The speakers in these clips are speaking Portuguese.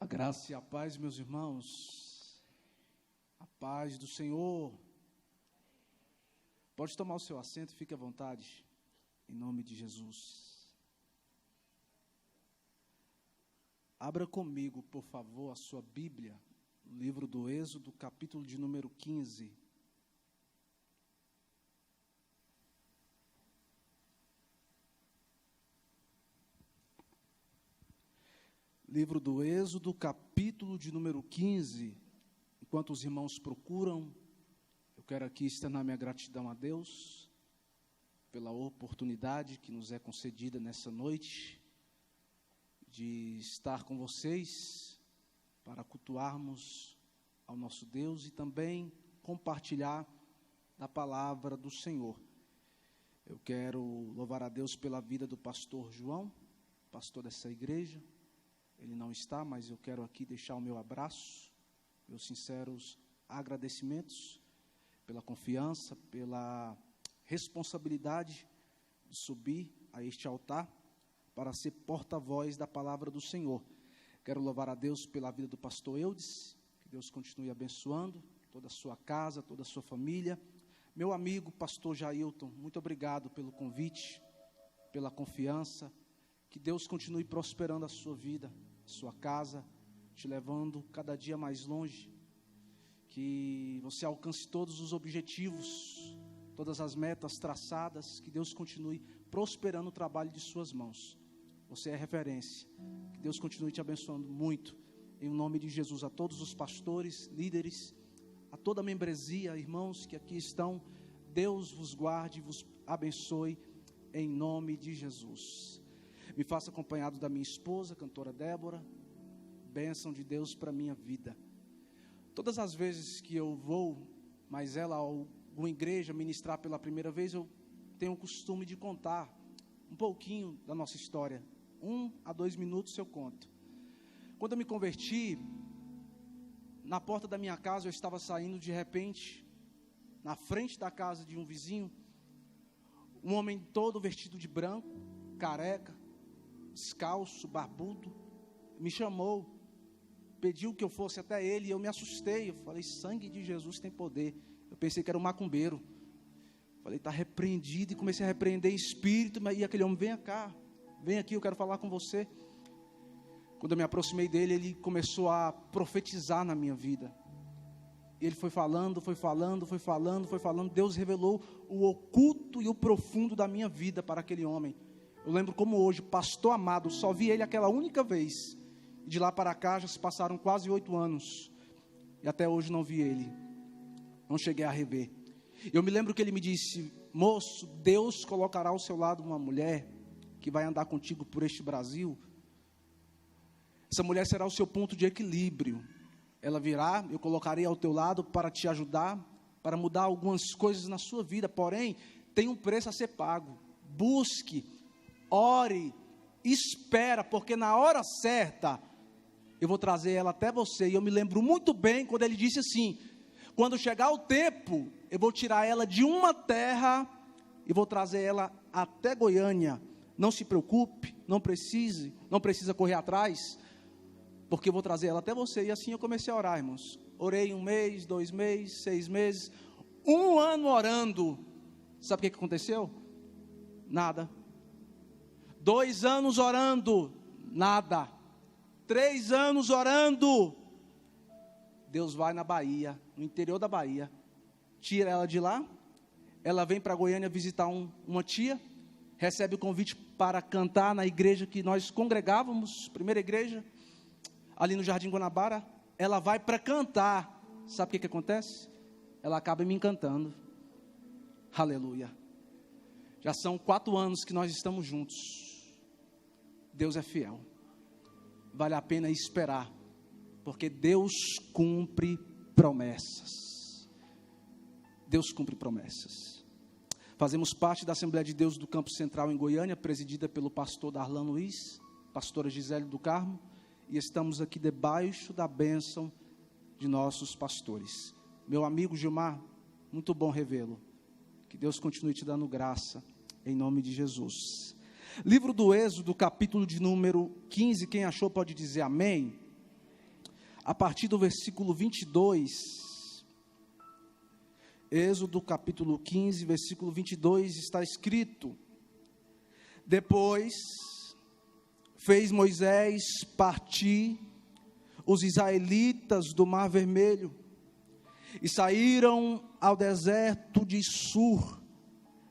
A graça e a paz, meus irmãos, a paz do Senhor. Pode tomar o seu assento, fique à vontade, em nome de Jesus. Abra comigo, por favor, a sua Bíblia, no livro do Êxodo, capítulo de número 15. Livro do Êxodo, capítulo de número 15. Enquanto os irmãos procuram, eu quero aqui externar minha gratidão a Deus pela oportunidade que nos é concedida nessa noite de estar com vocês para cultuarmos ao nosso Deus e também compartilhar da palavra do Senhor. Eu quero louvar a Deus pela vida do pastor João, pastor dessa igreja. Ele não está, mas eu quero aqui deixar o meu abraço, meus sinceros agradecimentos pela confiança, pela responsabilidade de subir a este altar para ser porta-voz da palavra do Senhor. Quero louvar a Deus pela vida do pastor Eudes, que Deus continue abençoando toda a sua casa, toda a sua família. Meu amigo, pastor Jailton, muito obrigado pelo convite, pela confiança. Que Deus continue prosperando a sua vida, a sua casa, te levando cada dia mais longe. Que você alcance todos os objetivos, todas as metas traçadas. Que Deus continue prosperando o trabalho de suas mãos. Você é referência. Que Deus continue te abençoando muito. Em nome de Jesus, a todos os pastores, líderes, a toda a membresia, irmãos que aqui estão, Deus vos guarde e vos abençoe em nome de Jesus. Me faça acompanhado da minha esposa, cantora Débora. Bênção de Deus para a minha vida. Todas as vezes que eu vou, mas ela a alguma igreja ministrar pela primeira vez, eu tenho o costume de contar um pouquinho da nossa história. 1 a 2 minutos eu conto. Quando eu me converti, na porta da minha casa eu estava saindo, de repente, na frente da casa de um vizinho, um homem todo vestido de branco, careca, descalço, barbudo, me chamou, pediu que eu fosse até ele, e eu me assustei. Eu falei, sangue de Jesus tem poder. Eu pensei que era um macumbeiro. Falei, está repreendido, e comecei a repreender espírito. E aquele homem, vem cá, vem aqui, eu quero falar com você. Quando eu me aproximei dele, ele começou a profetizar na minha vida. E ele foi falando. Deus revelou o oculto e o profundo da minha vida para aquele homem. Eu lembro como hoje, pastor amado, só vi ele aquela única vez. De lá para cá já se passaram quase 8 anos. E até hoje não vi ele. Não cheguei a rever. Eu me lembro que ele me disse, moço, Deus colocará ao seu lado uma mulher que vai andar contigo por este Brasil. Essa mulher será o seu ponto de equilíbrio. Ela virá, eu colocarei ao teu lado para te ajudar, para mudar algumas coisas na sua vida. Porém, tem um preço a ser pago. Busque, ore, espera, porque na hora certa eu vou trazer ela até você. E eu me lembro muito bem quando ele disse assim, quando chegar o tempo, eu vou tirar ela de uma terra e vou trazer ela até Goiânia. Não se preocupe, não precisa correr atrás, porque eu vou trazer ela até você. E assim eu comecei a orar, irmãos. Orei 1 mês, 2 meses, 6 meses, 1 ano orando. Sabe o que aconteceu? Nada. 2 anos orando, nada. 3 anos orando. Deus vai na Bahia, no interior da Bahia, tira ela de lá. Ela vem para Goiânia visitar uma tia, recebe o convite para cantar na igreja que nós congregávamos, primeira igreja, ali no Jardim Guanabara. Ela vai para cantar. Sabe o que acontece? Ela acaba me encantando. Aleluia. Já são 4 anos que nós estamos juntos. Deus é fiel. Vale a pena esperar, porque Deus cumpre promessas. Deus cumpre promessas. Fazemos parte da Assembleia de Deus do Campo Central em Goiânia, presidida pelo pastor Darlan Luiz, pastora Gisele do Carmo, e estamos aqui debaixo da bênção de nossos pastores. Meu amigo Gilmar, muito bom revê-lo. Que Deus continue te dando graça, em nome de Jesus. Livro do Êxodo, capítulo de número 15, quem achou pode dizer amém. a partir do versículo 22. Êxodo capítulo 15, versículo 22, está escrito: depois fez Moisés partir os israelitas do Mar Vermelho, e saíram ao deserto de Sur,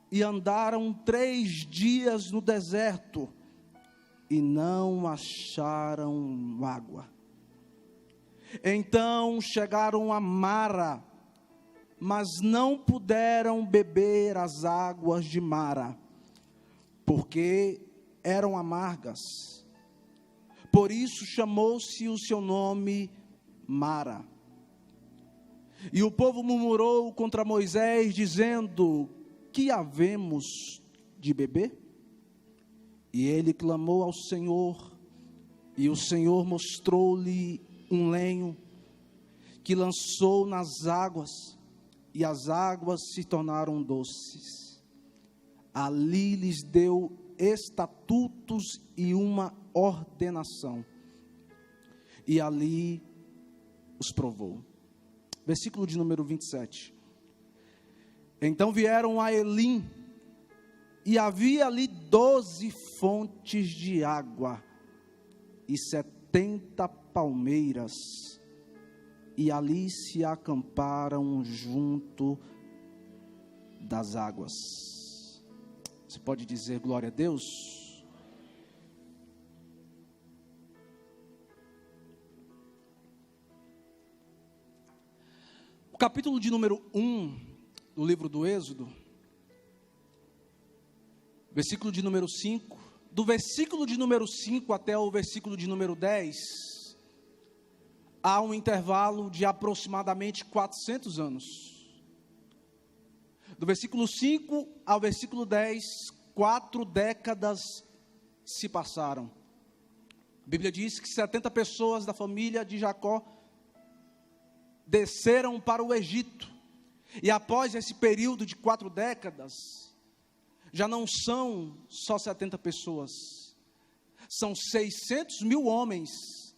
e andaram 3 dias no deserto, e não acharam água. Então chegaram a Mara, mas não puderam beber as águas de Mara, porque eram amargas. Por isso chamou-se o seu nome Mara. E o povo murmurou contra Moisés, dizendo: que havemos de beber? E ele clamou ao Senhor, e o Senhor mostrou-lhe um lenho, que lançou nas águas, e as águas se tornaram doces. Ali lhes deu estatutos e uma ordenação, e ali os provou. Versículo de número 27. Então vieram a Elim, e havia ali 12 fontes de água, e 70 palmeiras, e ali se acamparam junto das águas. Você pode dizer glória a Deus? O capítulo de número 1 do livro do Êxodo, versículo de número 5, do versículo de número 5 até o versículo de número 10, há um intervalo de aproximadamente 400 anos. Do versículo 5 ao versículo 10, 4 décadas se passaram. A Bíblia diz que 70 pessoas da família de Jacó desceram para o Egito. E após esse período de 4 décadas, já não são só 70 pessoas, são 600 mil homens,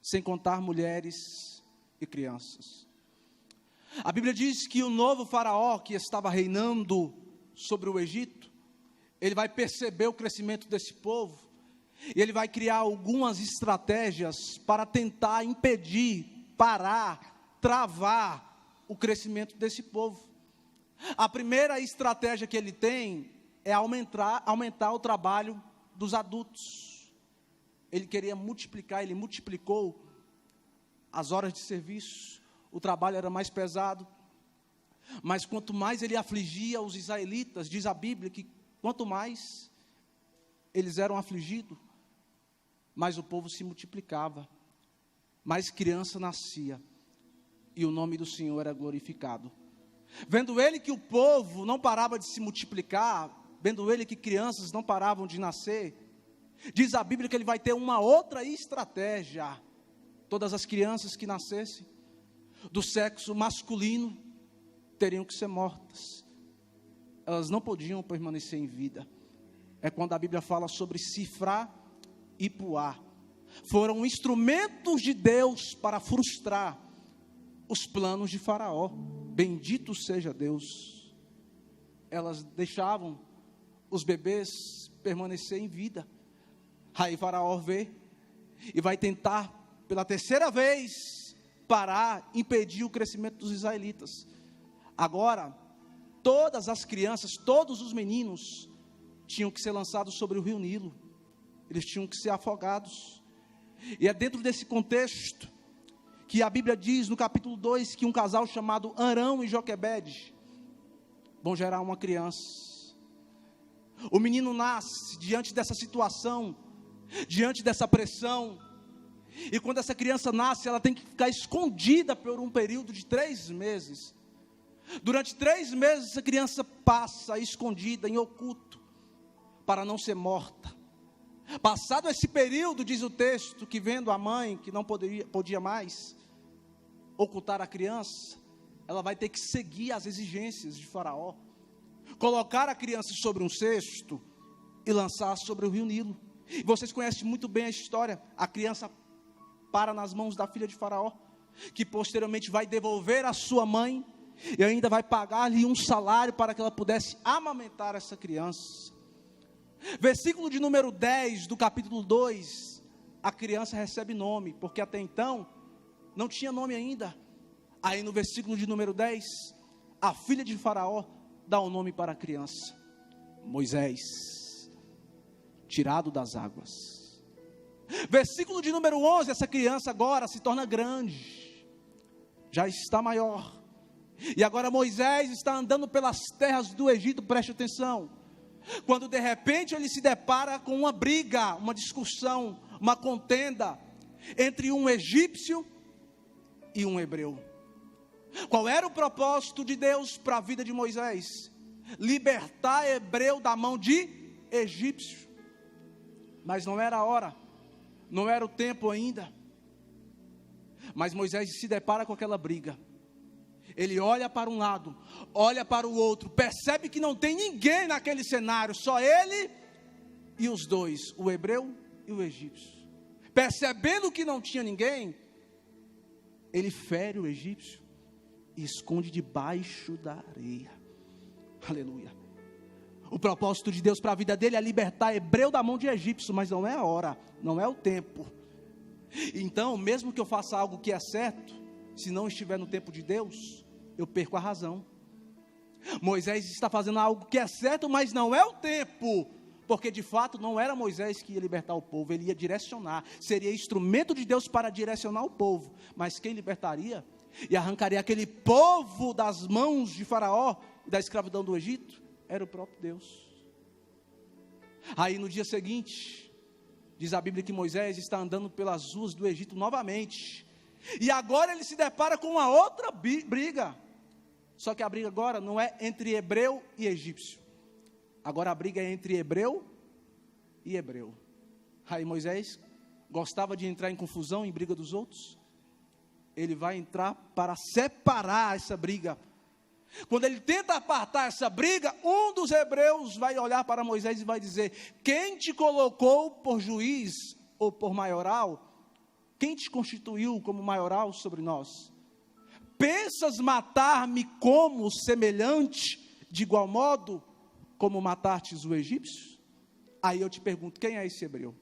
sem contar mulheres e crianças. A Bíblia diz que o novo faraó que estava reinando sobre o Egito, ele vai perceber o crescimento desse povo, e ele vai criar algumas estratégias para tentar impedir, parar, travar o crescimento desse povo. A primeira estratégia que ele tem é aumentar o trabalho dos adultos. Ele queria multiplicar, ele multiplicou as horas de serviço. O trabalho era mais pesado, mas quanto mais ele afligia os israelitas, diz a Bíblia que quanto mais eles eram afligidos, mais o povo se multiplicava, mais criança nascia, e o nome do Senhor era glorificado. Vendo ele que o povo não parava de se multiplicar, vendo ele que crianças não paravam de nascer, diz a Bíblia que ele vai ter uma outra estratégia. Todas as crianças que nascessem do sexo masculino teriam que ser mortas. Elas não podiam permanecer em vida. É quando a Bíblia fala sobre Sifrá e Puá. Foram instrumentos de Deus para frustrar os planos de Faraó. Bendito seja Deus. Elas deixavam os bebês permanecer em vida. Aí Faraó vê e vai tentar pela terceira vez parar, impedir o crescimento dos israelitas. Agora, todas as crianças, todos os meninos tinham que ser lançados sobre o rio Nilo. Eles tinham que ser afogados. E é dentro desse contexto que a Bíblia diz no capítulo 2 que um casal chamado Arão e Joquebede vão gerar uma criança. O menino nasce diante dessa situação, diante dessa pressão. E quando essa criança nasce, ela tem que ficar escondida por um período de 3 meses. Durante 3 meses, essa criança passa escondida, em oculto, para não ser morta. Passado esse período, diz o texto, que vendo a mãe, que não podia mais ocultar a criança, ela vai ter que seguir as exigências de Faraó. Colocar a criança sobre um cesto e lançar sobre o rio Nilo. E vocês conhecem muito bem a história. A criança para nas mãos da filha de Faraó, que posteriormente vai devolver a sua mãe, e ainda vai pagar-lhe um salário para que ela pudesse amamentar essa criança. Versículo de número 10 do capítulo 2, a criança recebe nome, porque até então não tinha nome ainda. Aí no versículo de número 10, a filha de Faraó dá um nome para a criança: Moisés, tirado das águas. Versículo de número 11, essa criança agora se torna grande, já está maior, e agora Moisés está andando pelas terras do Egito, preste atenção, quando de repente ele se depara com uma briga, uma discussão, uma contenda, entre um egípcio e um hebreu. Qual era o propósito de Deus para a vida de Moisés? Libertar hebreu da mão de egípcio. Mas não era a hora, não era o tempo ainda. Mas Moisés se depara com aquela briga. Ele olha para um lado, olha para o outro, percebe que não tem ninguém naquele cenário, só ele e os dois, o hebreu e o egípcio. Percebendo que não tinha ninguém, ele fere o egípcio e esconde debaixo da areia. Aleluia. O propósito de Deus para a vida dele é libertar hebreu da mão de egípcio, mas não é a hora, não é o tempo. Então, mesmo que eu faça algo que é certo, se não estiver no tempo de Deus, eu perco a razão. Moisés está fazendo algo que é certo, mas não é o tempo, porque de fato não era Moisés que ia libertar o povo, ele ia direcionar, seria instrumento de Deus para direcionar o povo, mas quem libertaria e arrancaria aquele povo das mãos de Faraó e da escravidão do Egito, era o próprio Deus. Aí no dia seguinte, diz a Bíblia que Moisés está andando pelas ruas do Egito novamente, e agora ele se depara com uma outra briga, só que a briga agora não é entre hebreu e egípcio, agora a briga é entre hebreu e hebreu. Aí Moisés gostava de entrar em confusão, em briga dos outros, ele vai entrar para separar essa briga. Quando ele tenta apartar essa briga, um dos hebreus vai olhar para Moisés e vai dizer: quem te colocou por juiz ou por maioral? Quem te constituiu como maioral sobre nós? Pensas matar-me como semelhante, de igual modo como matastes o egípcio? Aí eu te pergunto, quem é esse hebreu?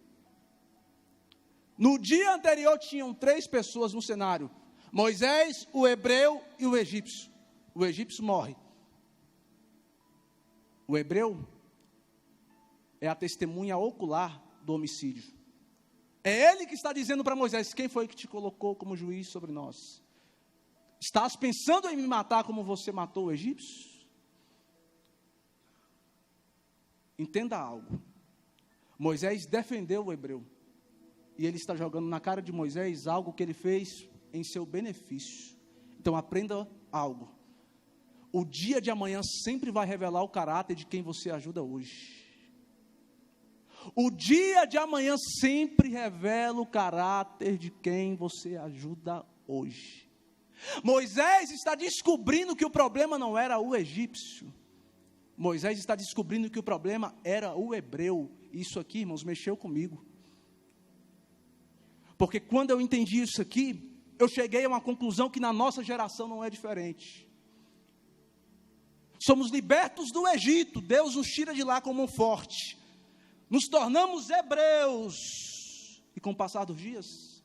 No dia anterior tinham 3 pessoas no cenário: Moisés, o hebreu e o egípcio. O egípcio morre. O hebreu é a testemunha ocular do homicídio. É ele que está dizendo para Moisés: quem foi que te colocou como juiz sobre nós? Estás pensando em me matar como você matou o egípcio? Entenda algo. Moisés defendeu o hebreu, e ele está jogando na cara de Moisés algo que ele fez em seu benefício. Então aprenda algo: o dia de amanhã sempre vai revelar o caráter de quem você ajuda hoje. O dia de amanhã sempre revela o caráter de quem você ajuda hoje. Moisés está descobrindo que o problema não era o egípcio. Moisés está descobrindo que o problema era o hebreu. Isso aqui, irmãos, mexeu comigo. Porque quando eu entendi isso aqui, eu cheguei a uma conclusão que na nossa geração não é diferente. Somos libertos do Egito, Deus nos tira de lá como um forte. Nos tornamos hebreus, e com o passar dos dias,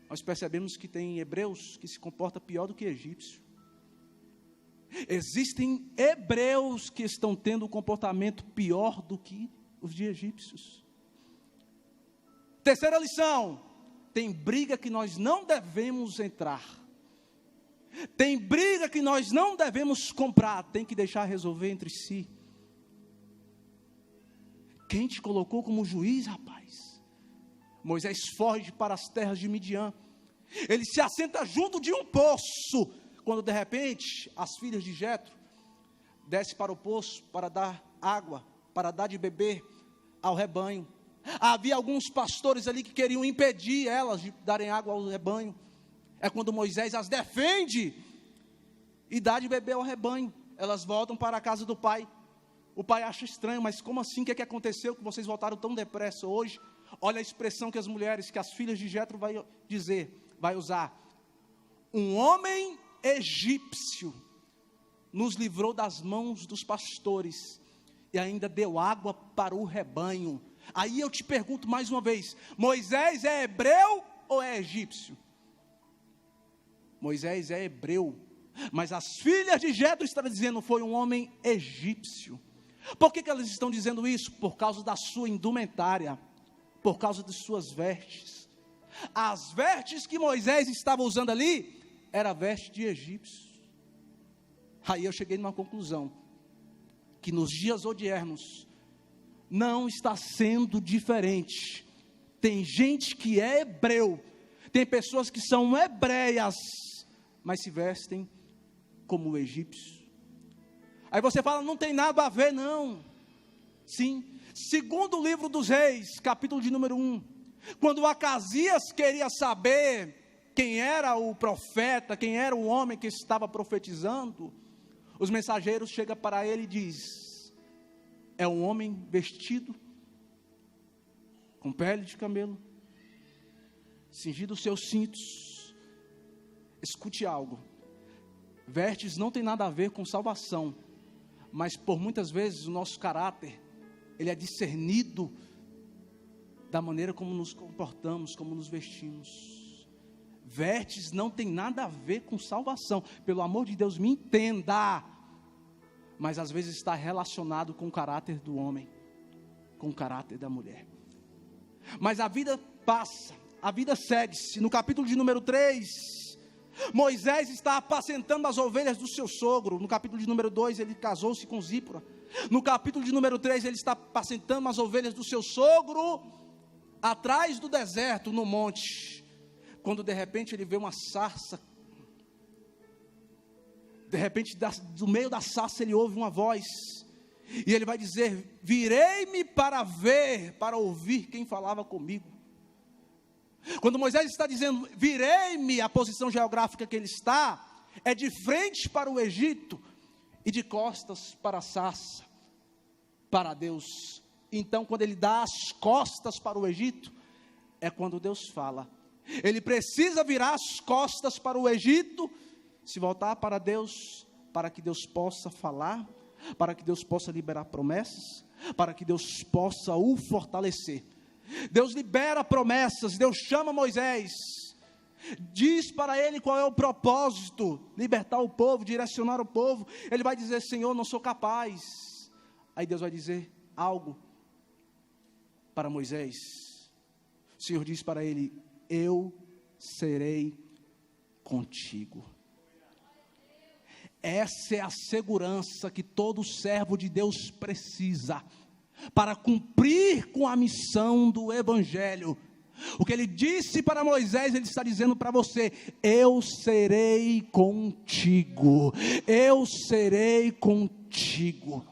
nós percebemos que tem hebreus que se comportam pior do que egípcio. Existem hebreus que estão tendo um comportamento pior do que os de egípcios. Terceira lição: tem briga que nós não devemos entrar. Tem briga que nós não devemos comprar, tem que deixar resolver entre si. Quem te colocou como juiz, rapaz? Moisés foge para as terras de Midian. Ele se assenta junto de um poço, quando de repente as filhas de Jetro descem para o poço para dar água, para dar de beber ao rebanho. Havia alguns pastores ali que queriam impedir elas de darem água ao rebanho. É quando Moisés as defende e dá de beber ao rebanho. Elas voltam para a casa do pai. O pai acha estranho: mas como assim? O que aconteceu que vocês voltaram tão depressa hoje? Olha a expressão que as mulheres, que as filhas de Jetro vai usar. Um homem egípcio nos livrou das mãos dos pastores e ainda deu água para o rebanho. Aí eu te pergunto mais uma vez, Moisés é hebreu ou é egípcio? Moisés é hebreu, mas as filhas de Jetro estão dizendo foi um homem egípcio. Por que elas estão dizendo isso? Por causa da sua indumentária, por causa de suas vestes. As vestes que Moisés estava usando ali, era veste de egípcio. Aí eu cheguei numa conclusão, que nos dias odiernos, não está sendo diferente. Tem gente que é hebreu, tem pessoas que são hebreias, mas se vestem como egípcios. Aí você fala, não tem nada a ver, não. Sim, segundo o livro dos Reis, capítulo de número 1, quando Acasias queria saber quem era o profeta, quem era o homem que estava profetizando, os mensageiros chegam para ele e diz: é um homem vestido com pele de camelo, cingido os seus cintos. Escute algo, vestes não tem nada a ver com salvação, mas por muitas vezes o nosso caráter, ele é discernido da maneira como nos comportamos, como nos vestimos. Vestes não tem nada a ver com salvação, pelo amor de Deus, me entenda, mas às vezes está relacionado com o caráter do homem, com o caráter da mulher. Mas a vida passa, a vida segue-se. No capítulo de número 3, Moisés está apacentando as ovelhas do seu sogro. No capítulo de número 2, ele casou-se com Zípora. No capítulo de número 3, ele está apacentando as ovelhas do seu sogro, atrás do deserto, no monte. Quando de repente ele vê uma sarça, de repente do meio da sarça ele ouve uma voz, e ele vai dizer: virei-me para ver, para ouvir quem falava comigo. Quando Moisés está dizendo virei-me, a posição geográfica que ele está, é de frente para o Egito, e de costas para a sarça, para Deus. Então quando ele dá as costas para o Egito, é quando Deus fala. Ele precisa virar as costas para o Egito, se voltar para Deus, para que Deus possa falar, para que Deus possa liberar promessas, para que Deus possa o fortalecer. Deus libera promessas, Deus chama Moisés, diz para ele qual é o propósito: libertar o povo, direcionar o povo. Ele vai dizer: Senhor, não sou capaz. Aí Deus vai dizer algo para Moisés. O Senhor diz para ele: eu serei contigo. Essa é a segurança que todo servo de Deus precisa para cumprir com a missão do Evangelho. O que ele disse para Moisés, ele está dizendo para você: eu serei contigo, eu serei contigo.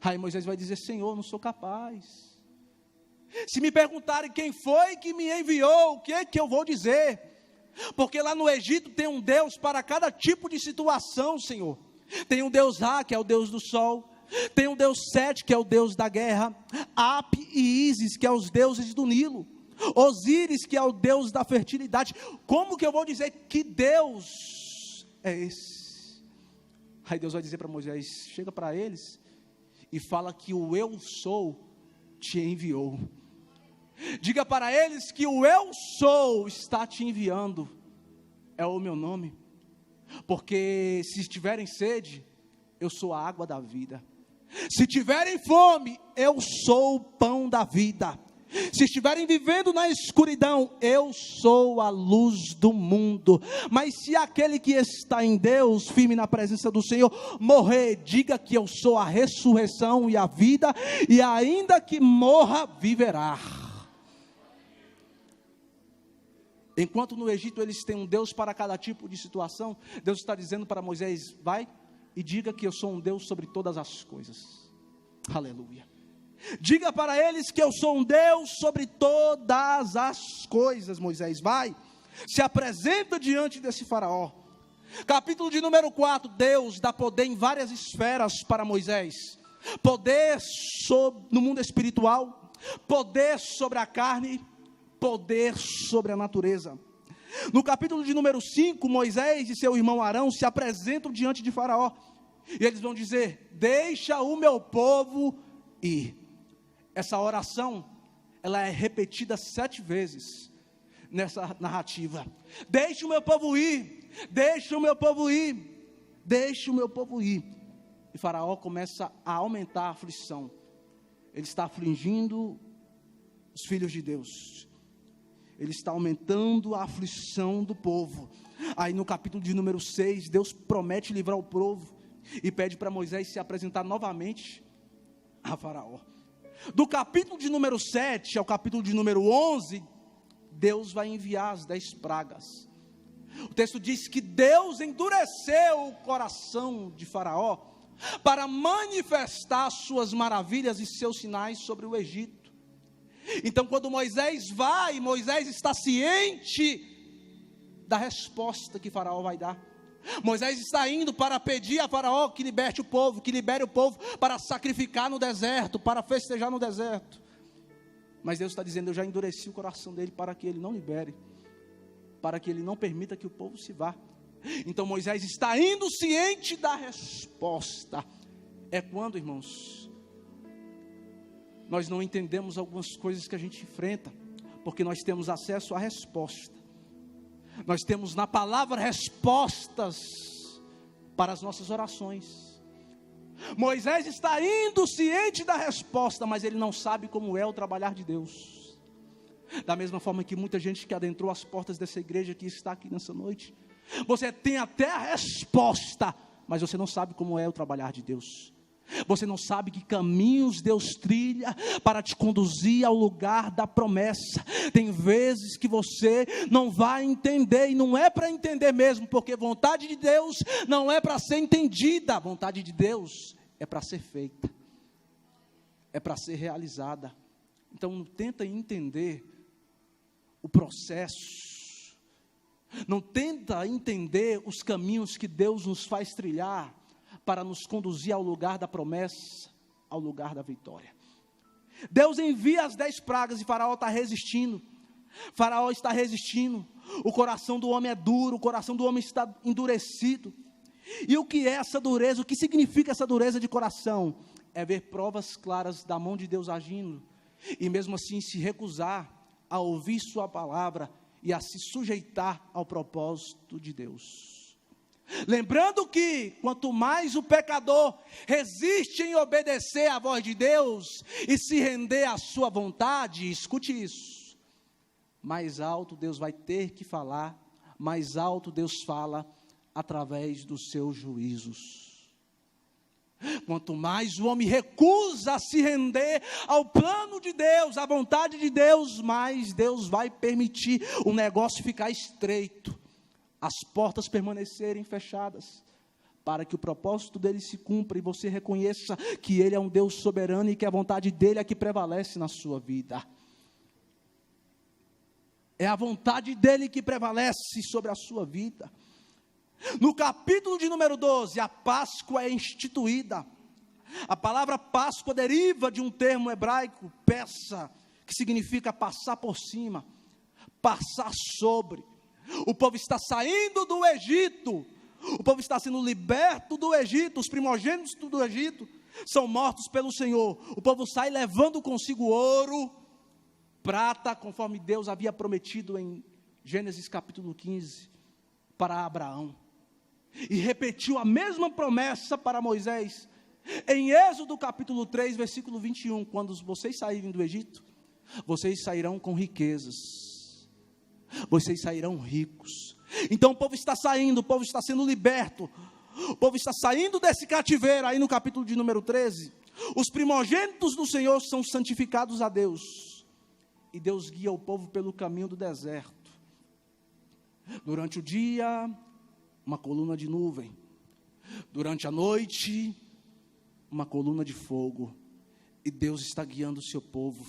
Aí Moisés vai dizer: Senhor, não sou capaz. Se me perguntarem quem foi que me enviou, o que é que eu vou dizer? Porque lá no Egito tem um Deus para cada tipo de situação, Senhor. Tem um Deus Ra, que é o Deus do sol. Tem um Deus Sete, que é o Deus da guerra. Ap e Ísis, que é os deuses do Nilo. Osíris, que é o Deus da fertilidade. Como que eu vou dizer que Deus é esse? Aí Deus vai dizer para Moisés: chega para eles e fala que o eu sou te enviou. Diga para eles que o eu sou está te enviando. É o meu nome. Porque se tiverem sede, eu sou a água da vida. Se tiverem fome, eu sou o pão da vida. Se estiverem vivendo na escuridão, eu sou a luz do mundo. Mas se aquele que está em Deus, firme na presença do Senhor, morrer, diga que eu sou a ressurreição e a vida, e ainda que morra, viverá. Enquanto no Egito eles têm um Deus para cada tipo de situação, Deus está dizendo para Moisés: vai e diga que eu sou um Deus sobre todas as coisas. Aleluia. Diga para eles que eu sou um Deus sobre todas as coisas. Moisés vai, se apresenta diante desse faraó. Capítulo de número 4, Deus dá poder em várias esferas para Moisés. Poder no mundo espiritual, poder sobre a carne, poder sobre a natureza. No capítulo de número 5, Moisés e seu irmão Arão se apresentam diante de Faraó, e eles vão dizer: deixa o meu povo ir. Essa oração, ela é repetida 7 vezes nessa narrativa. Deixa o meu povo ir, deixa o meu povo ir, deixa o meu povo ir. E Faraó começa a aumentar a aflição. Ele está afligindo os filhos de Deus. Ele está aumentando a aflição do povo. Aí no capítulo de número 6, Deus promete livrar o povo e pede para Moisés se apresentar novamente a Faraó. Do capítulo de número 7 ao capítulo de número 11, Deus vai enviar as 10 pragas. O texto diz que Deus endureceu o coração de Faraó para manifestar suas maravilhas e seus sinais sobre o Egito. Então, quando Moisés vai, Moisés está ciente da resposta que Faraó vai dar. Moisés está indo para pedir a Faraó que liberte o povo, que libere o povo para sacrificar no deserto, para festejar no deserto. Mas Deus está dizendo: eu já endureci o coração dele para que ele não libere, para que ele não permita que o povo se vá. Então Moisés está indo ciente da resposta. É quando, irmãos, nós não entendemos algumas coisas que a gente enfrenta, porque nós temos acesso à resposta. Nós temos na palavra respostas para as nossas orações. Moisés está indo ciente da resposta, mas ele não sabe como é o trabalhar de Deus. Da mesma forma que muita gente que adentrou as portas dessa igreja que está aqui nessa noite, você tem até a resposta, mas você não sabe como é o trabalhar de Deus. Você não sabe que caminhos Deus trilha para te conduzir ao lugar da promessa. Tem vezes que você não vai entender, e não é para entender mesmo, porque vontade de Deus não é para ser entendida. A vontade de Deus é para ser feita, é para ser realizada. Então não tenta entender o processo, não tenta entender os caminhos que Deus nos faz trilhar para nos conduzir ao lugar da promessa, ao lugar da vitória. Deus envia as 10 pragas e Faraó está resistindo. Faraó está resistindo. O coração do homem é duro, o coração do homem está endurecido. E o que é essa dureza? O que significa essa dureza de coração? É ver provas claras da mão de Deus agindo, e mesmo assim se recusar a ouvir sua palavra e a se sujeitar ao propósito de Deus. Lembrando que quanto mais o pecador resiste em obedecer à voz de Deus e se render à sua vontade, escute isso, mais alto Deus vai ter que falar, mais alto Deus fala através dos seus juízos. Quanto mais o homem recusa a se render ao plano de Deus, à vontade de Deus, mais Deus vai permitir o negócio ficar estreito, as portas permanecerem fechadas, para que o propósito dele se cumpra e você reconheça que ele é um Deus soberano e que a vontade dele é que prevalece na sua vida. É a vontade dele que prevalece sobre a sua vida. No capítulo de número 12, a Páscoa é instituída. A palavra Páscoa deriva de um termo hebraico, peça, que significa passar por cima, passar sobre. O povo está saindo do Egito, o povo está sendo liberto do Egito, os primogênitos do Egito são mortos pelo Senhor. O povo sai levando consigo ouro, prata, conforme Deus havia prometido em Gênesis capítulo 15, para Abraão. E repetiu a mesma promessa para Moisés, em Êxodo capítulo 3, versículo 21, quando vocês saírem do Egito, vocês sairão com riquezas, vocês sairão ricos. Então o povo está saindo, o povo está sendo liberto, o povo está saindo desse cativeiro. Aí no capítulo de número 13, os primogênitos do Senhor são santificados a Deus, e Deus guia o povo pelo caminho do deserto. Durante o dia, uma coluna de nuvem, durante a noite, uma coluna de fogo, e Deus está guiando o seu povo,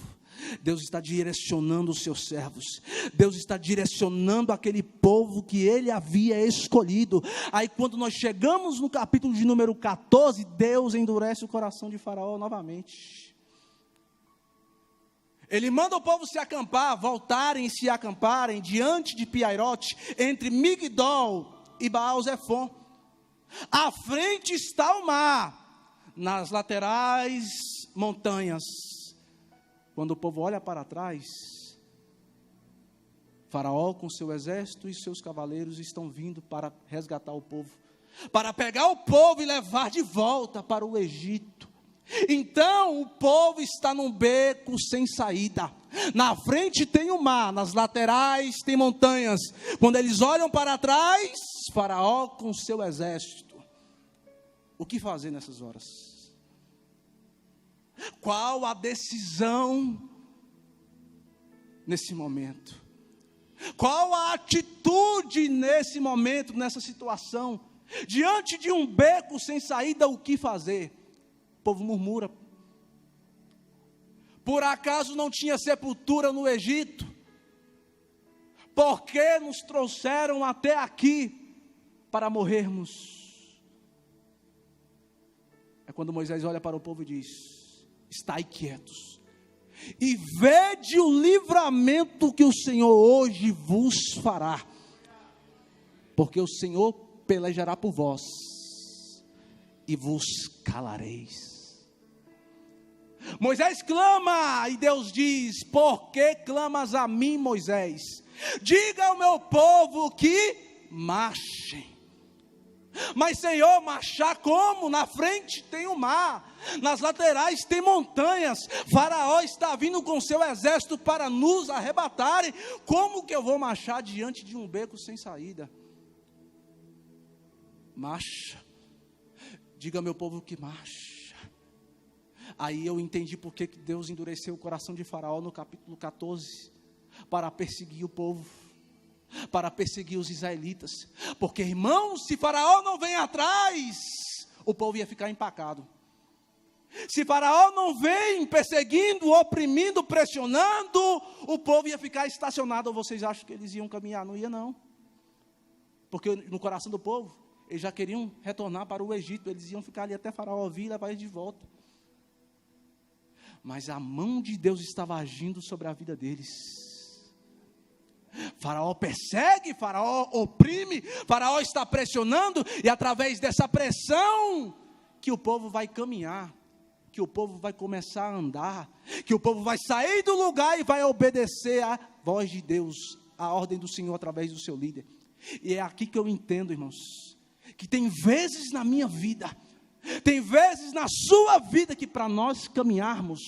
Deus está direcionando os seus servos, Deus está direcionando aquele povo que Ele havia escolhido. Aí quando nós chegamos no capítulo de número 14, Deus endurece o coração de Faraó novamente. Ele manda o povo se acampar, voltarem e se acamparem diante de Piairote, entre Migdol e Baal-Zefon. À frente está o mar, nas laterais montanhas. Quando o povo olha para trás, Faraó com seu exército e seus cavaleiros estão vindo para resgatar o povo, para pegar o povo e levar de volta para o Egito. Então o povo está num beco sem saída. Na frente tem o mar, nas laterais tem montanhas. Quando eles olham para trás, Faraó com seu exército. O que fazer nessas horas? Qual a decisão nesse momento? Qual a atitude nesse momento, nessa situação? Diante de um beco sem saída, o que fazer? O povo murmura. Por acaso não tinha sepultura no Egito? Por que nos trouxeram até aqui para morrermos? É quando Moisés olha para o povo e diz: estai quietos e vede o livramento que o Senhor hoje vos fará, porque o Senhor pelejará por vós e vos calareis. Moisés clama e Deus diz: por que clamas a mim, Moisés? Diga ao meu povo que marchem. Mas Senhor, marchar como? Na frente tem o mar, nas laterais tem montanhas, Faraó está vindo com seu exército para nos arrebatarem. Como que eu vou marchar diante de um beco sem saída? Marcha. Diga ao meu povo que marcha. Aí eu entendi por que Deus endureceu o coração de Faraó no capítulo 14, para perseguir o povo, para perseguir os israelitas. Porque, irmãos, se Faraó não vem atrás, o povo ia ficar empacado. Se Faraó não vem perseguindo, oprimindo, pressionando, o povo ia ficar estacionado. Ou vocês acham que eles iam caminhar? Não ia não. Porque no coração do povo, eles já queriam retornar para o Egito. Eles iam ficar ali até Faraó vir e levar eles de volta. Mas a mão de Deus estava agindo sobre a vida deles. Faraó persegue, Faraó oprime, Faraó está pressionando, e através dessa pressão, que o povo vai caminhar, que o povo vai começar a andar, que o povo vai sair do lugar e vai obedecer à voz de Deus, à ordem do Senhor através do seu líder. E é aqui que eu entendo, irmãos, que tem vezes na minha vida, tem vezes na sua vida, que para nós caminharmos,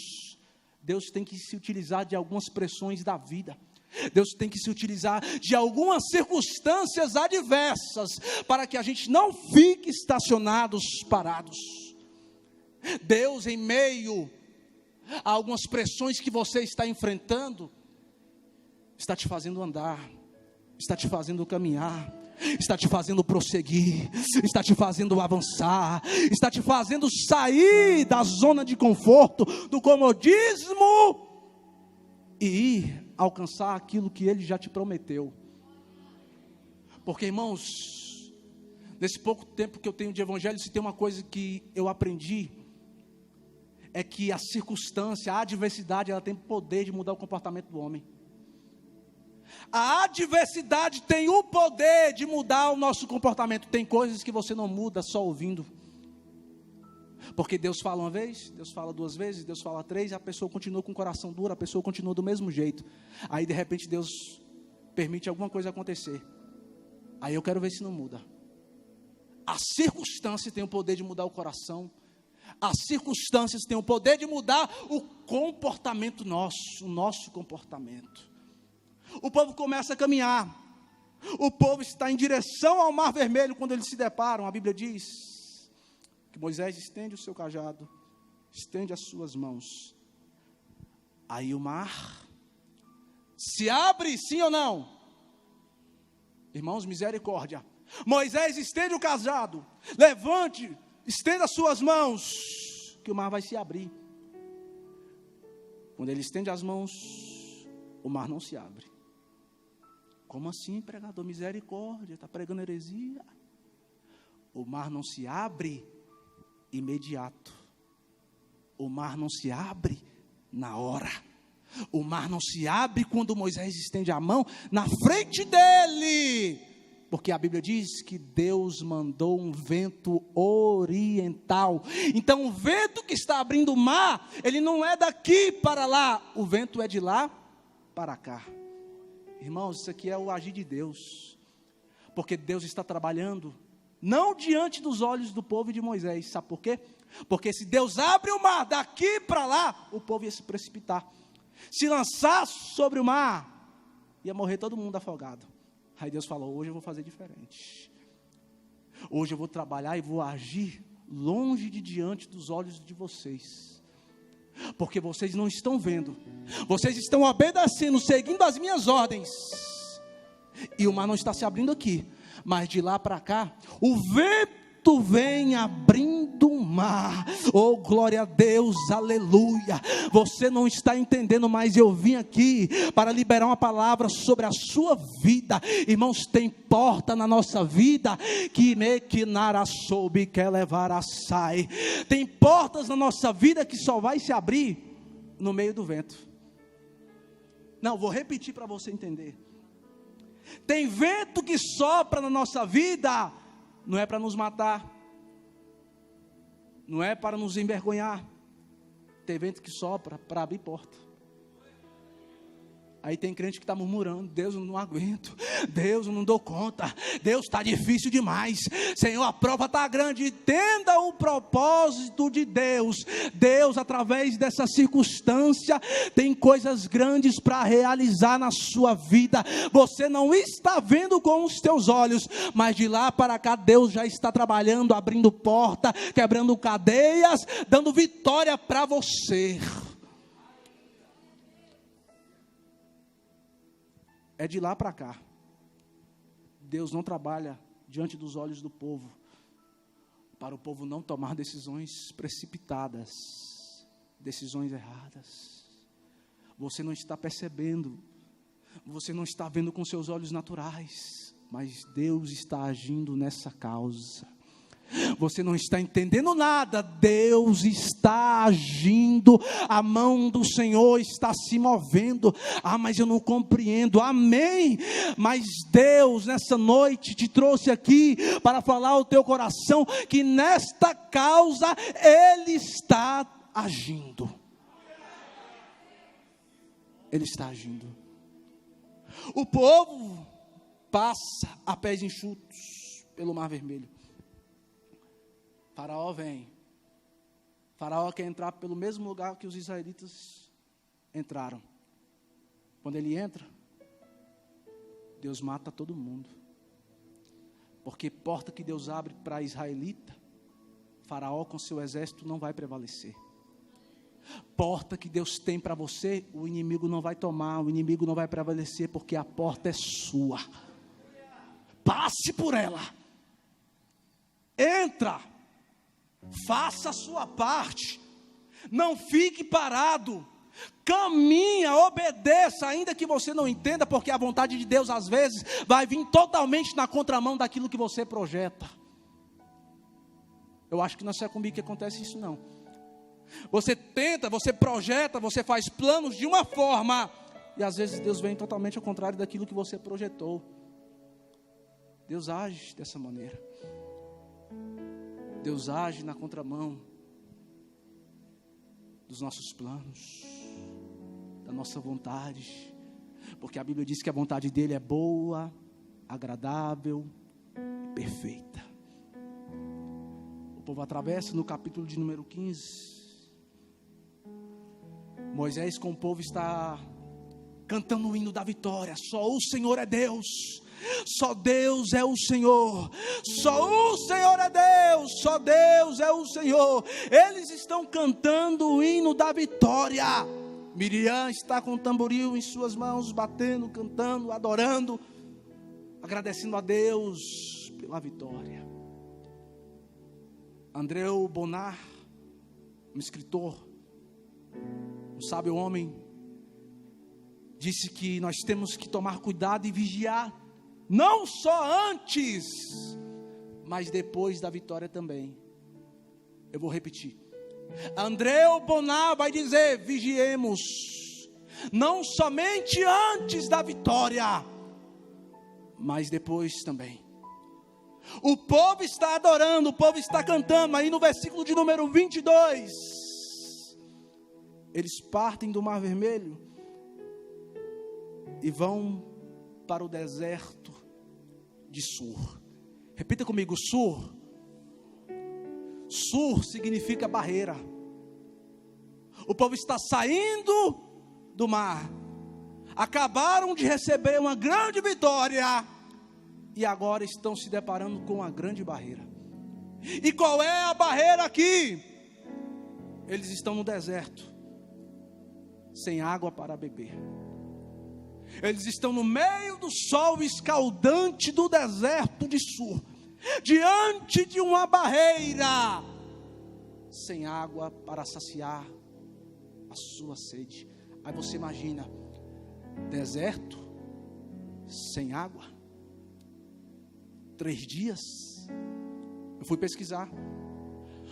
Deus tem que se utilizar de algumas pressões da vida. Deus tem que se utilizar de algumas circunstâncias adversas, para que a gente não fique estacionados, parados. Deus, em meio a algumas pressões que você está enfrentando, está te fazendo andar, está te fazendo caminhar, está te fazendo prosseguir, está te fazendo avançar, está te fazendo sair da zona de conforto, do comodismo, e ir alcançar aquilo que Ele já te prometeu. Porque, irmãos, nesse pouco tempo que eu tenho de evangelho, se tem uma coisa que eu aprendi, é que a circunstância, a adversidade, ela tem poder de mudar o comportamento do homem. A adversidade tem o poder de mudar o nosso comportamento. Tem coisas que você não muda só ouvindo. Porque Deus fala uma vez, Deus fala duas vezes, Deus fala três, a pessoa continua com o coração duro, a pessoa continua do mesmo jeito. Aí de repente Deus permite alguma coisa acontecer. Aí eu quero ver se não muda. A circunstância tem o poder de mudar o coração. As circunstâncias têm o poder de mudar o comportamento nosso, o nosso comportamento. O povo começa a caminhar. O povo está em direção ao Mar Vermelho. Quando eles se deparam, a Bíblia diz que Moisés estende o seu cajado, estende as suas mãos. Aí o mar se abre, sim ou não? Irmãos, misericórdia. Moisés estende o cajado, levante, estenda as suas mãos, que o mar vai se abrir. Quando ele estende as mãos, o mar não se abre. Como assim, pregador? Misericórdia, está pregando heresia? O mar não se abre imediato. O mar não se abre na hora. O mar não se abre quando Moisés estende a mão na frente dele, porque a Bíblia diz que Deus mandou um vento oriental. Então o vento que está abrindo o mar, ele não é daqui para lá, o vento é de lá para cá. Irmãos, isso aqui é o agir de Deus, porque Deus está trabalhando não diante dos olhos do povo e de Moisés. Sabe por quê? Porque se Deus abre o mar daqui para lá, o povo ia se precipitar. Se lançar sobre o mar, ia morrer todo mundo afogado. Aí Deus falou: hoje eu vou fazer diferente. Hoje eu vou trabalhar e vou agir longe de diante dos olhos de vocês. Porque vocês não estão vendo. Vocês estão obedecendo, seguindo as minhas ordens. E o mar não está se abrindo aqui, mas de lá para cá, o vento vem abrindo o mar. Oh, glória a Deus, aleluia. Você não está entendendo, mas eu vim aqui para liberar uma palavra sobre a sua vida. Irmãos, tem porta na nossa vida que me que nara soube que levar a sai. Tem portas na nossa vida que só vai se abrir no meio do vento. Não, vou repetir para você entender. Tem vento que sopra na nossa vida, não é para nos matar, não é para nos envergonhar. Tem vento que sopra para abrir porta. Aí tem crente que está murmurando: Deus, eu não aguento, Deus, eu não dou conta, Deus, está difícil demais, Senhor, a prova está grande. Entenda o propósito de Deus. Deus, através dessa circunstância, tem coisas grandes para realizar na sua vida. Você não está vendo com os teus olhos, mas de lá para cá Deus já está trabalhando, abrindo porta, quebrando cadeias, dando vitória para você. É de lá para cá. Deus não trabalha diante dos olhos do povo, para o povo não tomar decisões precipitadas, decisões erradas. Você não está percebendo, você não está vendo com seus olhos naturais, mas Deus está agindo nessa causa. Você não está entendendo nada, Deus está agindo, a mão do Senhor está se movendo. Ah, mas eu não compreendo. Amém. Mas Deus nessa noite te trouxe aqui para falar ao teu coração que nesta causa Ele está agindo. Ele está agindo. O povo passa a pés enxutos pelo Mar Vermelho. Faraó vem. Faraó quer entrar pelo mesmo lugar que os israelitas entraram. Quando ele entra, Deus mata todo mundo. Porque porta que Deus abre para israelita, Faraó com seu exército não vai prevalecer. Porta que Deus tem para você, o inimigo não vai tomar, o inimigo não vai prevalecer, porque a porta é sua. Passe por ela. Entra. Faça a sua parte, não fique parado, caminha, obedeça, ainda que você não entenda, porque a vontade de Deus às vezes vai vir totalmente na contramão daquilo que você projeta. Eu acho que não é comigo que acontece isso não. Você tenta, você projeta, você faz planos de uma forma, e às vezes Deus vem totalmente ao contrário daquilo que você projetou. Deus age dessa maneira. Deus age na contramão dos nossos planos, da nossa vontade, porque a Bíblia diz que a vontade dele é boa, agradável e perfeita. O povo atravessa no capítulo de número 15. Moisés com o povo está cantando o hino da vitória. Só o Senhor é Deus. Só Deus é o Senhor. Só o Senhor é Deus. Só Deus é o Senhor. Eles estão cantando o hino da vitória. Miriam está com o tamboril em suas mãos, batendo, cantando, adorando, agradecendo a Deus pela vitória. Andreu Bonar, um escritor, um sábio homem, disse que nós temos que tomar cuidado e vigiar, não só antes, mas depois da vitória também. Eu vou repetir. Andreu Bonar vai dizer: vigiemos, não somente antes da vitória, mas depois também. O povo está adorando, o povo está cantando. Aí no versículo de número 22, eles partem do Mar Vermelho e vão para o deserto de Sur. Repita comigo, Sur. Sur significa barreira. O povo está saindo do mar, acabaram de receber uma grande vitória e agora estão se deparando com uma grande barreira. E qual é a barreira aqui? Eles estão no deserto, sem água para beber. Eles estão no meio do sol escaldante do deserto de Sur, diante de uma barreira, sem água para saciar a sua sede. Aí você imagina, deserto, sem água, 3 dias. Eu fui pesquisar.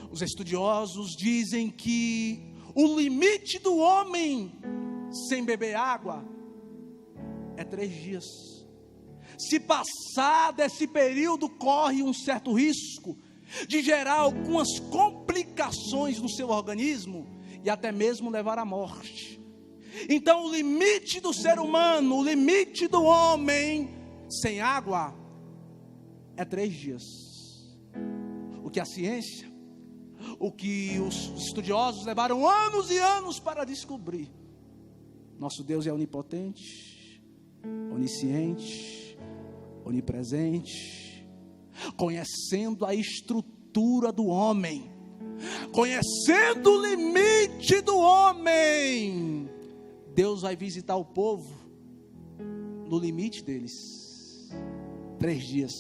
Os estudiosos dizem que o limite do homem sem beber água é 3 dias. Se passar desse período, corre um certo risco de gerar algumas complicações no seu organismo e até mesmo levar à morte. Então o limite do ser humano, o limite do homem sem água é 3 dias. O que a ciência, o que os estudiosos levaram anos e anos para descobrir. Nosso Deus é onipotente, onisciente, onipresente, conhecendo a estrutura do homem, conhecendo o limite do homem. Deus vai visitar o povo no limite deles. 3 dias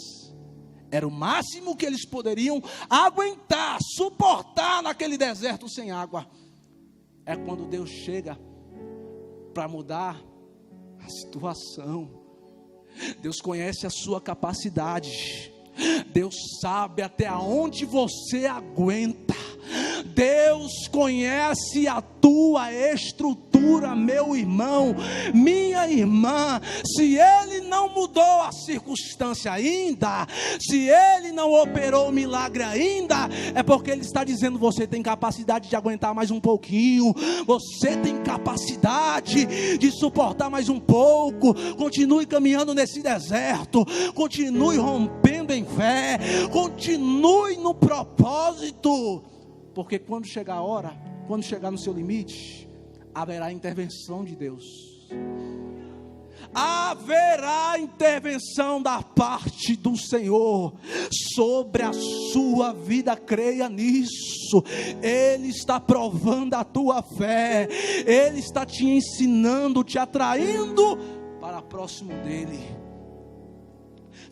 era o máximo que eles poderiam aguentar, suportar naquele deserto sem água. É quando Deus chega para mudar a situação. Deus conhece a sua capacidade. Deus sabe até onde você aguenta. Deus conhece a tua estrutura, meu irmão, minha irmã. Se Ele não mudou a circunstância ainda, se Ele não operou o milagre ainda, é porque Ele está dizendo: você tem capacidade de aguentar mais um pouquinho, você tem capacidade de suportar mais um pouco. Continue caminhando nesse deserto, continue rompendo em fé, continue no propósito. Porque quando chegar a hora, quando chegar no seu limite, haverá intervenção de Deus. Haverá intervenção da parte do Senhor sobre a sua vida, creia nisso. Ele está provando a tua fé, Ele está te ensinando, te atraindo para próximo dEle.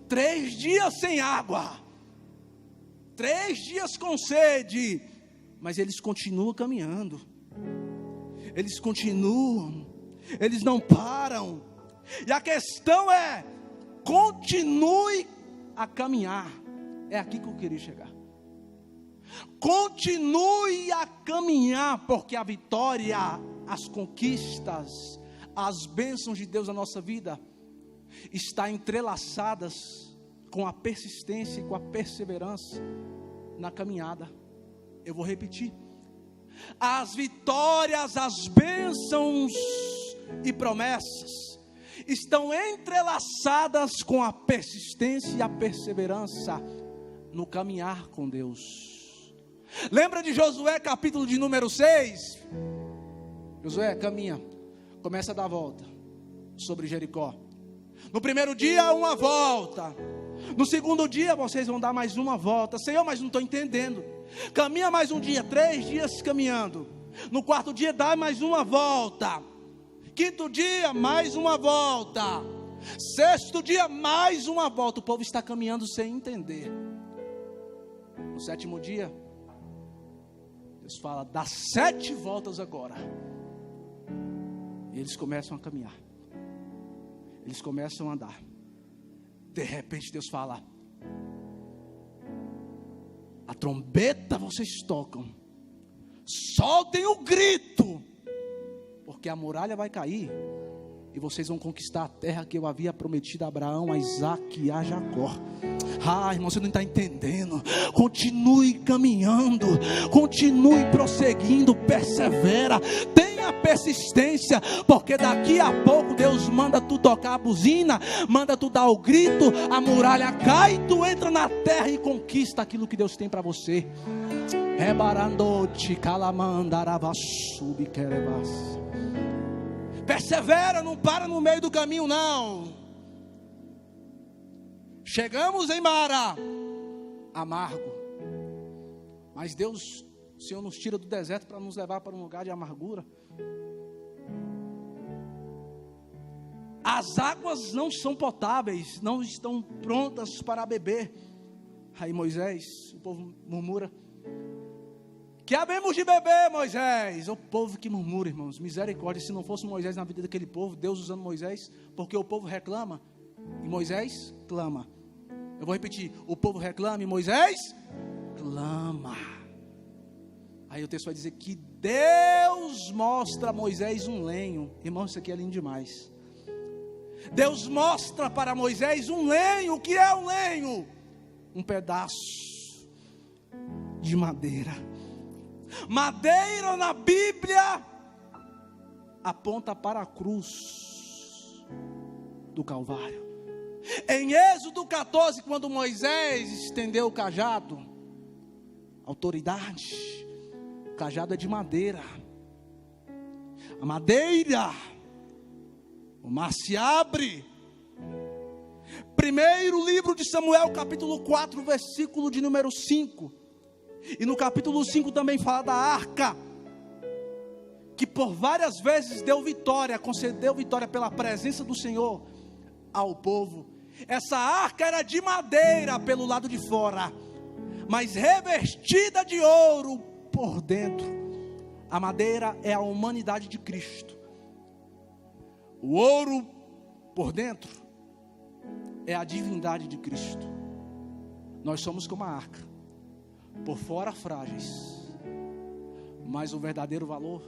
3 dias sem água, 3 dias com sede, mas eles continuam caminhando, eles continuam, eles não param. E a questão é: continue a caminhar. É aqui que eu queria chegar. Continue a caminhar, porque a vitória, as conquistas, as bênçãos de Deus na nossa vida está entrelaçadas com a persistência e com a perseverança na caminhada. Eu vou repetir: as vitórias, as bênçãos e promessas estão entrelaçadas com a persistência e a perseverança no caminhar com Deus. Lembra de Josué, capítulo de número 6? Josué, caminha, começa a dar a volta sobre Jericó. No primeiro dia, uma volta. No segundo dia, vocês vão dar mais uma volta. Senhor, mas não estou entendendo. Caminha mais um dia, 3 dias caminhando. No 4º dia, dá mais uma volta. 5º dia, mais uma volta. 6º dia, mais uma volta. O povo está caminhando sem entender. No 7º dia, Deus fala: dá 7 voltas agora. E eles começam a caminhar, eles começam a andar. De repente Deus fala: a trombeta vocês tocam, soltem o grito, porque porque a muralha vai cair e vocês vão conquistar a terra que eu havia prometido a Abraão, a Isaque e a Jacó. Irmão, você não está entendendo. Continue caminhando, continue prosseguindo, persevera, tenha persistência, porque daqui a pouco Deus manda tu tocar a buzina, manda tu dar o grito, a muralha cai, tu entra na terra e conquista aquilo que Deus tem para você. Persevera, não para no meio do caminho não. Chegamos em Mara, amargo, mas Deus, o Senhor nos tira do deserto para nos levar para um lugar de amargura. As águas não são potáveis, não estão prontas para beber. Aí Moisés, o povo murmura: que havemos de beber, Moisés? O povo que murmura, irmãos, misericórdia. Se não fosse Moisés na vida daquele povo, Deus usando Moisés, porque o povo reclama e Moisés clama. Eu vou repetir: o povo reclama e Moisés clama. Aí o texto vai dizer que Deus mostra a Moisés um lenho. Irmão, isso aqui é lindo demais. Deus mostra para Moisés um lenho. O que é um lenho? Um pedaço de madeira. Madeira na Bíblia aponta para a cruz do Calvário. Em Êxodo 14, quando Moisés estendeu o cajado, autoridade, o cajado é de madeira. A madeira, o mar se abre. Primeiro livro de Samuel, capítulo 4, versículo de número 5. E no capítulo 5 também fala da arca, que por várias vezes deu vitória, concedeu vitória pela presença do Senhor ao povo. Essa arca era de madeira pelo lado de fora, mas revestida de ouro por dentro. A madeira é a humanidade de Cristo. O ouro por dentro é a divindade de Cristo. Nós somos como a arca, por fora frágeis, mas o verdadeiro valor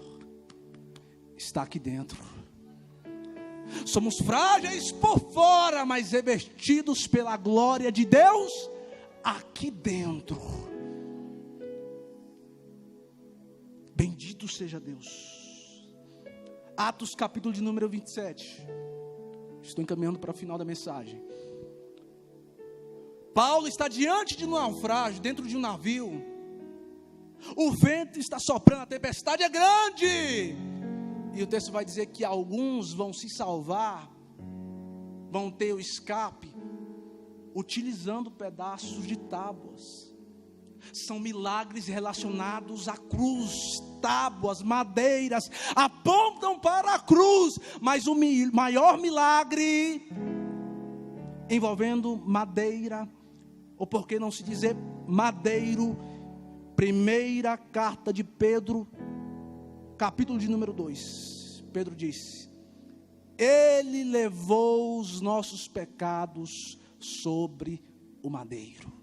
está aqui dentro. Somos frágeis por fora, mas revestidos pela glória de Deus aqui dentro. Bendito seja Deus. Atos capítulo de número 27. Estou encaminhando para o final da mensagem. Paulo está diante de um naufrágio, dentro de um navio. O vento está soprando, a tempestade é grande. E o texto vai dizer que alguns vão se salvar, vão ter o escape, utilizando pedaços de tábuas. São milagres relacionados à cruz. Tábuas, madeiras, apontam para a cruz. Mas o maior milagre, envolvendo madeira, ou por que não se dizer madeiro, primeira carta de Pedro, capítulo de número 2, Pedro disse: Ele levou os nossos pecados sobre o madeiro,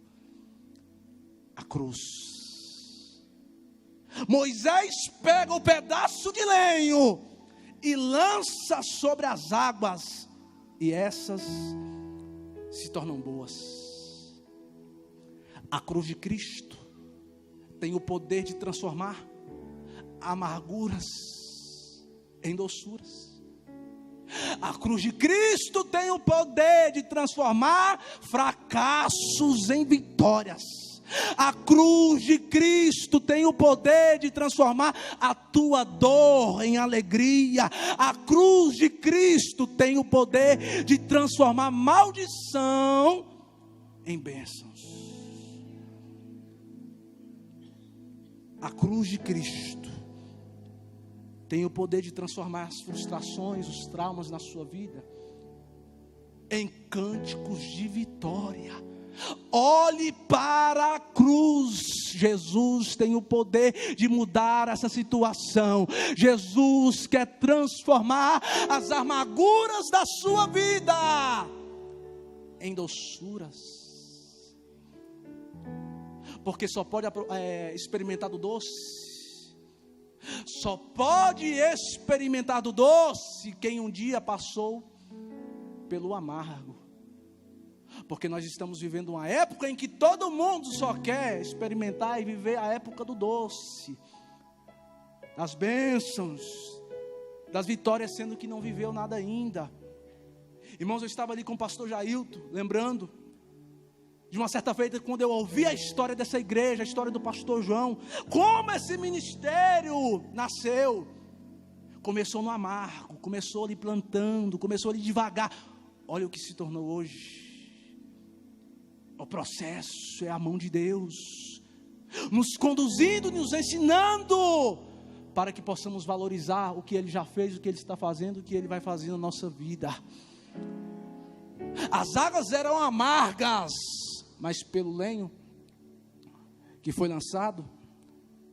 a cruz. Moisés pega o pedaço de lenho e lança sobre as águas, e essas se tornam boas. A cruz de Cristo tem o poder de transformar amarguras em doçuras. A cruz de Cristo tem o poder de transformar fracassos em vitórias. A cruz de Cristo tem o poder de transformar a tua dor em alegria. A cruz de Cristo tem o poder de transformar maldição em bênçãos. A cruz de Cristo tem o poder de transformar as frustrações, os traumas na sua vida em cânticos de vitória. Olhe para a cruz. Jesus tem o poder de mudar essa situação. Jesus quer transformar as amarguras da sua vida em doçuras. Porque só pode experimentar do doce, Só pode experimentar do doce quem um dia passou pelo amargo. Porque nós estamos vivendo uma época em que todo mundo só quer experimentar e viver a época do doce, das bênçãos, das vitórias, sendo que não viveu nada ainda. Irmãos, eu estava ali com o pastor Jailton, lembrando de uma certa feita, quando eu ouvi a história dessa igreja, a história do pastor João, como esse ministério nasceu. Começou no amargo, começou ali plantando, começou ali devagar. Olha o que se tornou hoje. O processo é a mão de Deus, nos conduzindo, nos ensinando, para que possamos valorizar o que Ele já fez, o que Ele está fazendo, o que Ele vai fazer na nossa vida. As águas eram amargas, mas pelo lenho que foi lançado,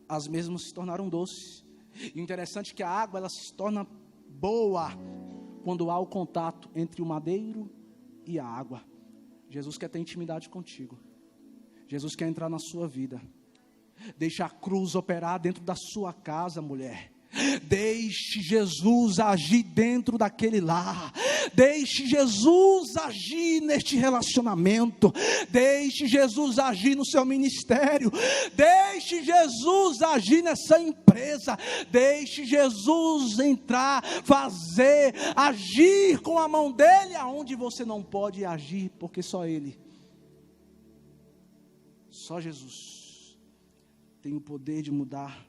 as mesmas se tornaram doces. E o interessante é que a água, ela se torna boa quando há o contato entre o madeiro e a água. Jesus quer ter intimidade contigo. Jesus quer entrar na sua vida. Deixa a cruz operar dentro da sua casa, mulher. Deixe Jesus agir dentro daquele lar. Deixe Jesus agir neste relacionamento. Deixe Jesus agir no seu ministério. Deixe Jesus agir nessa empresa. Deixe Jesus entrar, fazer, agir com a mão dele aonde você não pode agir, porque só Ele, só Jesus tem o poder de mudar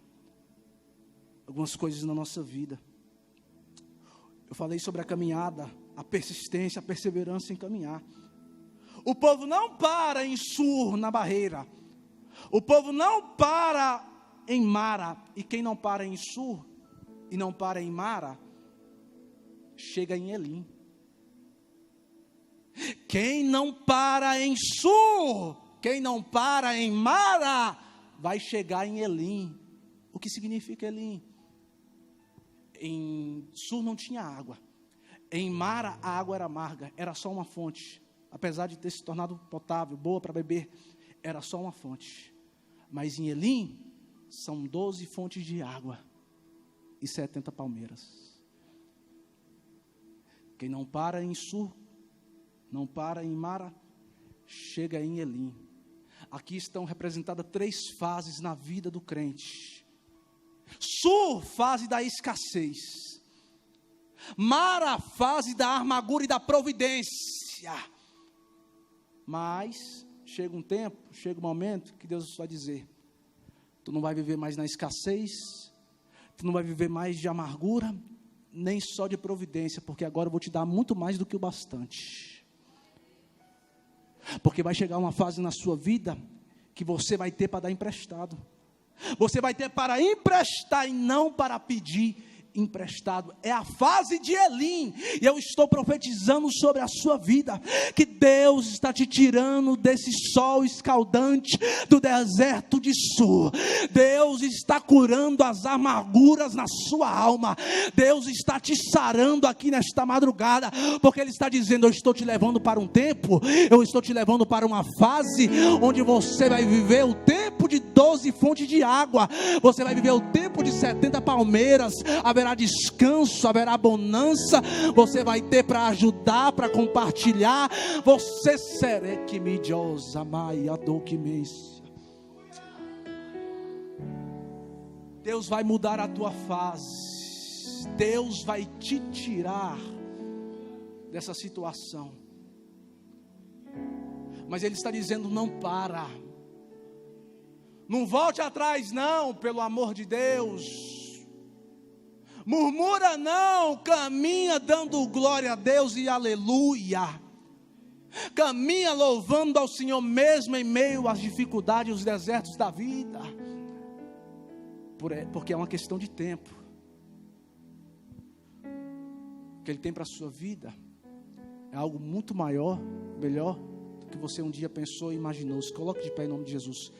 algumas coisas na nossa vida. Eu falei sobre a caminhada, a persistência, a perseverança em caminhar. O povo não para em Sur, na barreira. O povo não para em Mara. E quem não para em Sur e não para em Mara, chega em Elim. Quem não para em Sur, quem não para em Mara, vai chegar em Elim. O que significa Elim? Em Sur não tinha água. Em Mara a água era amarga, era só uma fonte. Apesar de ter se tornado potável, boa para beber, era só uma fonte. Mas em Elim são 12 fontes de água e 70 palmeiras. Quem não para em Sur, não para em Mara, chega em Elim. Aqui estão representadas 3 fases na vida do crente. Sur, fase da escassez. Mara, fase da amargura e da providência. Mas chega um tempo, chega um momento que Deus vai dizer: tu não vai viver mais na escassez, tu não vai viver mais de amargura, nem só de providência, porque agora eu vou te dar muito mais do que o bastante. Porque vai chegar uma fase na sua vida que você vai ter para dar emprestado. Você vai ter para emprestar e não para pedir emprestado. É a fase de Elim. E eu estou profetizando sobre a sua vida, que Deus está te tirando desse sol escaldante do deserto de Sur. Deus está curando as amarguras na sua alma. Deus está te sarando aqui nesta madrugada, porque Ele está dizendo: eu estou te levando para um tempo, eu estou te levando para uma fase onde você vai viver o tempo de 12 fontes de água. Você vai viver o tempo de 70 palmeiras. Haverá descanso, haverá bonança. Você vai ter para ajudar, para compartilhar. Você será que me diosa maia do que me. Deus vai mudar a tua fase. Deus vai te tirar dessa situação. Mas Ele está dizendo: não para. Não volte atrás não, pelo amor de Deus. Murmura não, caminha dando glória a Deus e aleluia. Caminha louvando ao Senhor mesmo em meio às dificuldades e os desertos da vida. Porque é uma questão de tempo. O que Ele tem para a sua vida é algo muito maior, melhor do que você um dia pensou e imaginou. Se coloque de pé em nome de Jesus.